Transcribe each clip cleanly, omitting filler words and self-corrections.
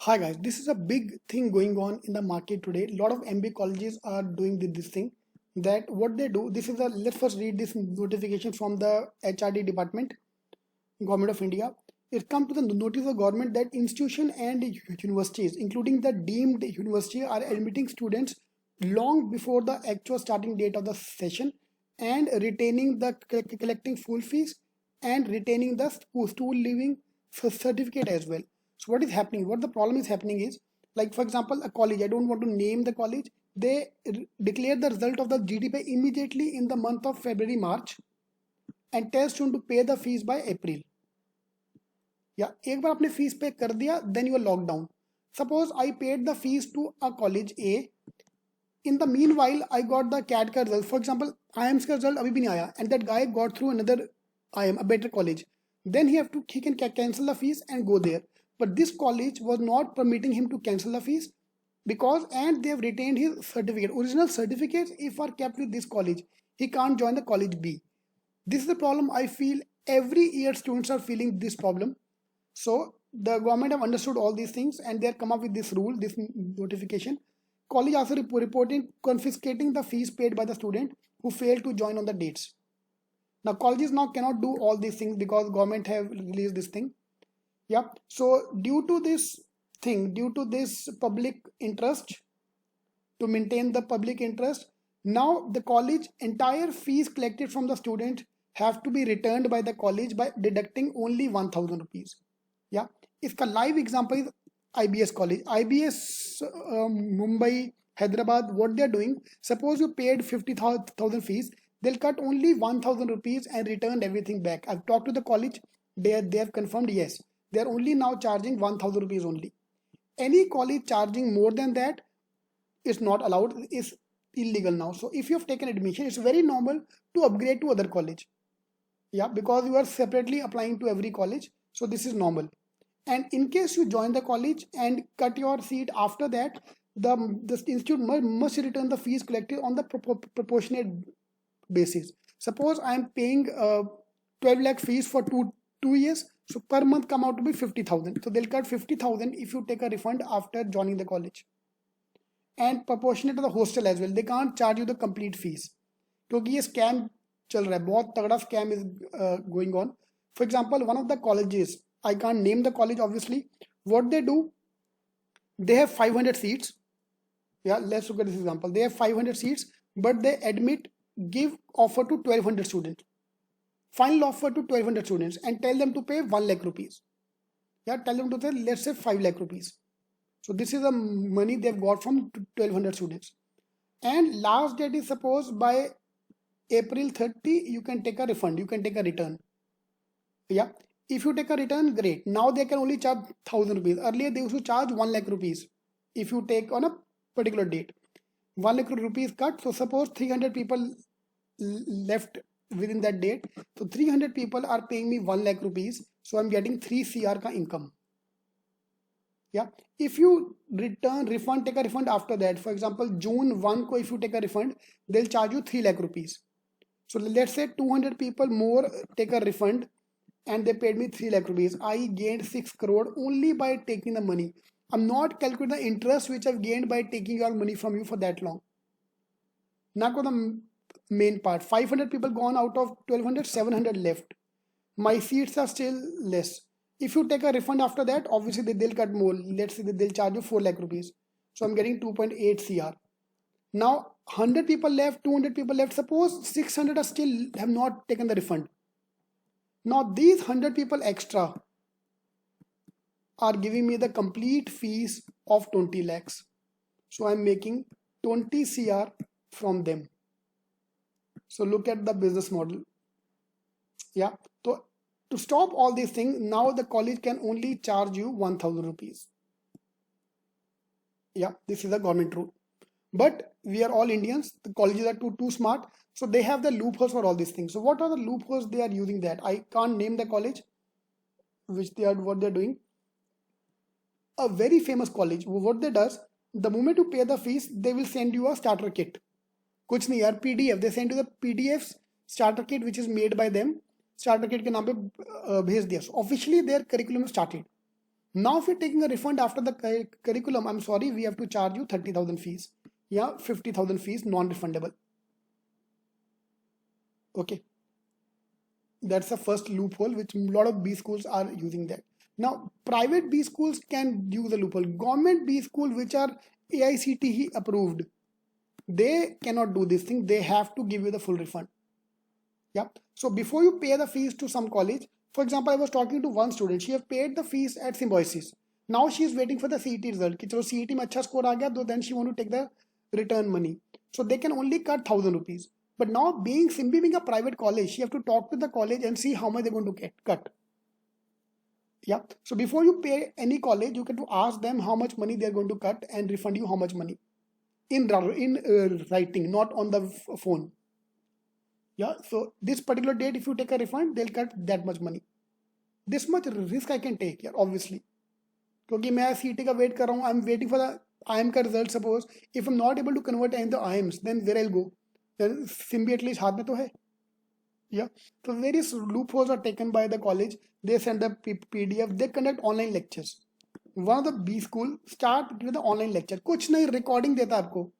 Hi guys, this is a big thing going on in the market today. A lot of MBA colleges are doing this thing. That what they do, this is a let's first read this notification from the HRD department, Government of India. It comes to the notice of government that institution and universities, including the deemed university, are admitting students long before the actual starting date of the session and retaining the collecting full fees and retaining the school leaving certificate as well. So what is happening? What the problem is happening is, like for example, a college. I don't want to name the college. They declare the result of the GDP immediately in the month of February, March, and tell students to pay the fees by April. या एक बार आपने fees पे कर दिया, then you are locked down. Suppose I paid the fees to a college A. In the meanwhile, I got the CAT का result. For example, IIMS का result अभी भी नहीं आया, and that guy got through another IIM, a better college. Then he can cancel the fees and go there. But this college was not permitting him to cancel the fees because and they have retained his certificate. Original certificates, if are kept with this college, he can't join the college B. This is the problem I feel every year students are feeling this problem. So the government have understood all these things and they have come up with this rule, this notification. College also reporting confiscating the fees paid by the student who failed to join on the dates. Now colleges now cannot do all these things because government have released this thing. Yeah. So due to this thing, due to this public interest, to maintain the public interest, now the college entire fees collected from the student have to be returned by the college by deducting only 1000 rupees. Yeah, इसका live example is IBS college. IBS Mumbai, Hyderabad, what they are doing, suppose you paid 50,000 fees, they'll cut only 1000 rupees and return everything back. I've talked to the college, they have confirmed yes, they are only now charging 1000 rupees only. Any college charging more than that is not allowed, is illegal now. So if you have taken admission, it's very normal to upgrade to other college. Yeah, because you are separately applying to every college, so this is normal. And in case you join the college and cut your seat after that, the institute must return the fees collected on the proportionate basis. Suppose I am paying 12 lakh fees for two years, so per month come out to be 50,000. So they'll cut 50,000 if you take a refund after joining the college. And proportionate to the hostel as well. They can't charge you the complete fees. क्योंकि ये scam चल रहा है, बहुत तगड़ा scam is going on. For example, one of the colleges, I can't name the college obviously, what they do, they have 500 seats. Yeah, let's look at this example. They have 500 seats, but they give offer to 1200 students. Final offer to 1200 students and tell them to pay 1 lakh rupees. Yeah, tell them to pay, let's say 5 lakh rupees. So this is the money they've got from 1200 students. And last date is suppose by April 30, you can take a refund, you can take a return. Yeah, if you take a return, great. Now they can only charge 1000 rupees. Earlier they used to charge 1 lakh rupees if you take on a particular date. 1 lakh rupees cut. So suppose 300 people left within that date. So 300 people are paying me 1 lakh rupees. So I'm getting 3 CR ka income. Yeah, if you refund, take a refund after that. For example, June 1 ko if you take a refund, they'll charge you 3 lakh rupees. So let's say 200 people more take a refund and they paid me 3 lakh rupees. I gained 6 crore only by taking the money. I'm not calculating the interest which I've gained by taking your money from you for that long. Now go the main part. 500 people gone out of 1200, 700 left. My seats are still less. If you take a refund after that, obviously they'll cut more. Let's say they'll charge you 4 lakh rupees. So I'm getting 2.8 CR. Now 100 people left, 200 people left. Suppose 600 are still have not taken the refund. Now these 100 people extra are giving me the complete fees of 20 lakhs. So I'm making 20 CR from them. So look at the business model. Yeah. So to stop all these things, now the college can only charge you 1000 rupees. Yeah, this is a government rule. But we are all Indians. The colleges are too smart. So they have the loopholes for all these things. So what are the loopholes they are using that? I can't name the college, what they're doing. A very famous college, what they does, the moment you pay the fees, they will send you a starter kit. कुछ नहीं यार, PDF. They send you the PDFs starter kit which is made by them. Starter kit के नाम पे भेज दिया. So officially their curriculum started. Now if you're taking a refund after the curriculum, I'm sorry, we have to charge you 30,000 fees. Yeah, 50,000 fees non-refundable. Okay, that's the first loophole which a lot of B schools are using that. Now private B schools can use the loophole. Government B school which are AICTE approved, they cannot do this thing. They have to give you the full refund. Yeah. So before you pay the fees to some college, for example, I was talking to one student. She have paid the fees at Symbiosis. Now she is waiting for the CET result. कि चलो CET में अच्छा score आ गया, तो then she want to take the return money. So they can only cut 1,000 rupees. But now being Symbi being a private college, she have to talk to the college and see how much they're going to cut. Yeah. So before you pay any college, you can to ask them how much money they're going to cut and refund you how much money in writing, not on the phone. Yeah, so this particular date, if you take a refund, they'll cut that much money. This much risk I can take, yeah, obviously. क्योंकि मैं CT का wait कर रहा हूँ, I'm waiting for the IM का result. Suppose if I'm not able to convert any of the IMs, then where I'll go? Then Simbi at least हाथ में तो है. Yeah, so various loopholes are taken by the college. They send the PDF. They conduct online lectures. One of the B school start with the online lecture. कुछ नहीं recording देता आपको.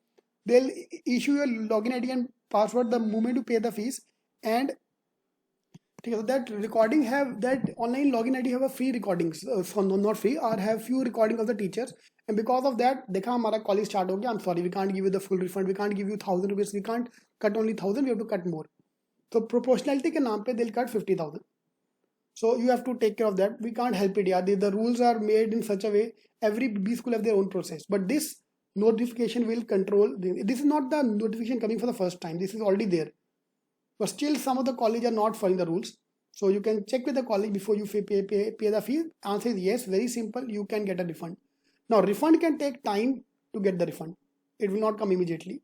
They'll issue your login ID and password the moment you pay the fees, and so that recording have that online login ID have a free recordings, so not free, or have few recording of the teachers, and because of that, देखा हमारा college start हो गया. I'm sorry, we can't give you the full refund. We can't give you 1,000 rupees. We can't cut only 1,000. We have to cut more. So proportionality के नाम पे they'll cut 50,000. So you have to take care of that. We can't help it. Yeah, the rules are made in such a way. Every B school have their own process, but this notification will control. This is not the notification coming for the first time. This is already there, but still some of the college are not following the rules. So you can check with the college before you pay the fee. Answer is yes. Very simple. You can get a refund. Now refund can take time to get the refund. It will not come immediately.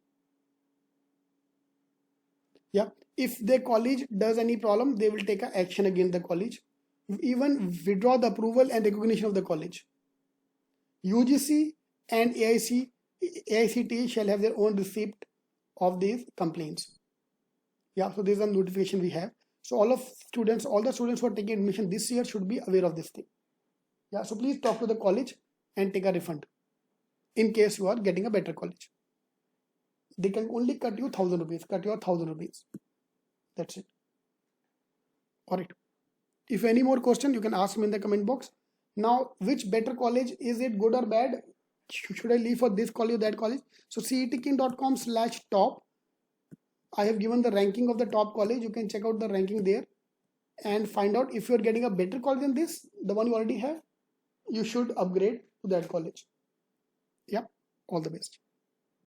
Yeah. If the college does any problem, they will take an action against the college. Even withdraw the approval and recognition of the college. UGC and AICTE shall have their own receipt of these complaints. Yeah, so this is a notification we have. So all the students who are taking admission this year should be aware of this thing. Yeah, so please talk to the college and take a refund in case you are getting a better college. They can only cut you 1,000 rupees, cut your 1,000 rupees. That's it. All right. If any more question, you can ask me in the comment box. Now, which better college, is it good or bad? Should I leave for this college or that college? So cetking.com/top. I have given the ranking of the top college. You can check out the ranking there and find out if you're getting a better college than this, the one you already have, you should upgrade to that college. Yeah, all the best.